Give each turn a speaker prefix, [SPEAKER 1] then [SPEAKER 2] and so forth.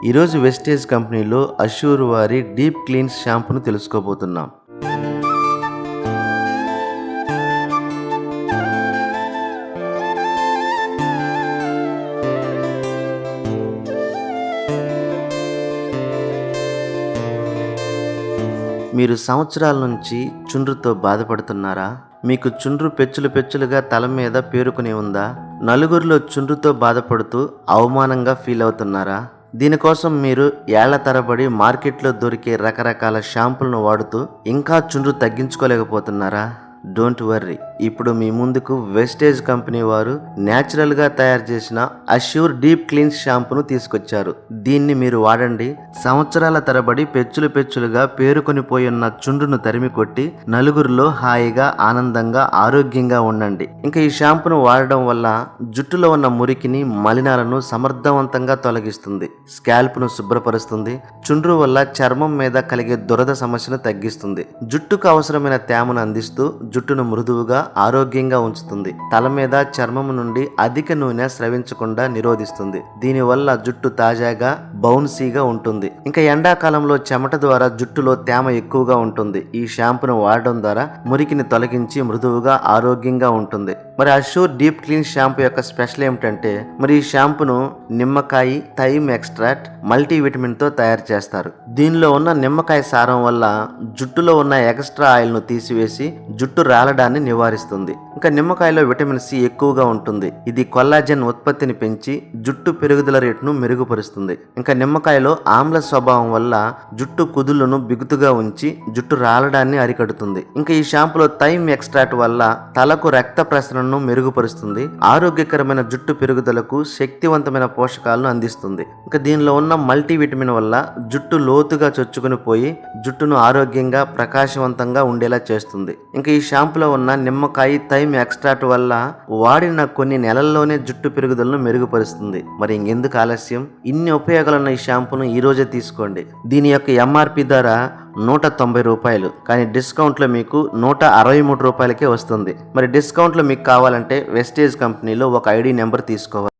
[SPEAKER 1] ఈరోజు వెస్టేజ్ కంపెనీలో అష్యూర్ వారి డీప్ క్లీన్స్ షాంపూను తెలుసుకోబోతున్నాం. మీరు సంవత్సరాల నుంచి చుండ్రుతో బాధపడుతున్నారా? మీకు చుండ్రు పెచ్చులుగా తల మీద పేరుకుని ఉందా? నలుగురిలో చుండ్రుతో బాధపడుతూ అవమానంగా ఫీల్ అవుతున్నారా? దీనికోసం మీరు ఏళ్ల తరబడి మార్కెట్లో దొరికే రకరకాల షాంపూలను వాడుతూ ఇంకా చుండ్రు తగ్గించుకోలేకపోతున్నారా? డోంట్ వర్రీ, ఇప్పుడు మీ ముందుకు వెస్టేజ్ కంపెనీ వారు న్యాచురల్గా తయారు చేసిన అష్యూర్ డీప్ క్లీన్స్ షాంపూను తీసుకొచ్చారు. దీన్ని మీరు వాడండి. సంవత్సరాల తరబడి పెచ్చులుగా పేరుకొని పోయున్న చుండ్రును తరిమి కొట్టి నలుగురిలో హాయిగా ఆనందంగా ఆరోగ్యంగా ఉండండి. ఇంకా ఈ షాంపూను వాడడం వల్ల జుట్టులో ఉన్న మురికిని మలినాలను సమర్థవంతంగా తొలగిస్తుంది, స్కాల్ప్ను శుభ్రపరుస్తుంది, చుండ్రు వల్ల చర్మం మీద కలిగే దురద సమస్యను తగ్గిస్తుంది, జుట్టుకు అవసరమైన తేమను అందిస్తూ జుట్టును మృదువుగా ఆరోగ్యంగా ఉంచుతుంది, తల మీద చర్మం నుండి అధిక నూనె స్రవించకుండా నిరోధిస్తుంది. దీనివల్ల జుట్టు తాజాగా బౌన్సీగా ఉంటుంది. ఇంకా ఎండాకాలంలో చెమట ద్వారా జుట్టులో తేమ ఎక్కువగా ఉంటుంది. ఈ షాంపూను వాడడం ద్వారా మురికిని తొలగించి మృదువుగా ఆరోగ్యంగా ఉంటుంది. మరి అష్యూర్ డీప్ క్లీన్ షాంపూ యొక్క స్పెషల్ ఏమిటంటే, మరి ఈ షాంపూను నిమ్మకాయ థైమ్ ఎక్స్ట్రాక్ట్ మల్టీవిటమిన్ తో తయారు చేస్తారు. దీనిలో ఉన్న నిమ్మకాయ సారం వల్ల జుట్టులో ఉన్న ఎక్స్ట్రా ఆయిల్ ను తీసివేసి జుట్టు రాలడాన్ని నివారిస్తుంది. ఇంకా నిమ్మకాయలో విటమిన్ సి ఎక్కువగా ఉంటుంది. ఇది కొల్లాజెన్ ఉత్పత్తిని పెంచి జుట్టు పెరుగుదల రేటును మెరుగుపరుస్తుంది. ఇంకా నిమ్మకాయలో ఆమ్ల స్వభావం వల్ల జుట్టు కుదుళ్లను బిగుతుగా ఉంచి జుట్టు రాలడాన్ని అరికడుతుంది. ఇంకా ఈ షాంపూలో థైమ్ ఎక్స్ట్రాక్ట్ వల్ల తలకు రక్త ప్రసరణను మెరుగుపరుస్తుంది, ఆరోగ్యకరమైన జుట్టు పెరుగుదలకు శక్తివంతమైన పోషకాలను అందిస్తుంది. ఇంకా దీనిలో ఉన్న మల్టీవిటమిన్ వల్ల జుట్టు లోతుగా చొచ్చుకుని పోయి జుట్టును ఆరోగ్యంగా ప్రకాశవంతంగా ఉండేలా చేస్తుంది. ఇంకా ఈ షాంపూలో ఉన్న నిమ్మకాయ థైమ్ ఎక్స్ట్రాక్ట్ వల్ల వాడిన కొన్ని నెలల్లోనే జుట్టు పెరుగుదలను మెరుగుపరుస్తుంది. మరి ఇంకెందుకు ఆలస్యం? ఇన్ని ఉపయోగాలున్న ఈ షాంపూను ఈ రోజే తీసుకోండి. దీని యొక్క ఎంఆర్పి ధర 190 రూపాయలు, కానీ డిస్కౌంట్లో మీకు 163 రూపాయలకే వస్తుంది. మరి డిస్కౌంట్లో మీకు కావాలంటే వెస్టేజ్ కంపెనీలో ఒక ఐడి నెంబర్ తీసుకోవాలి.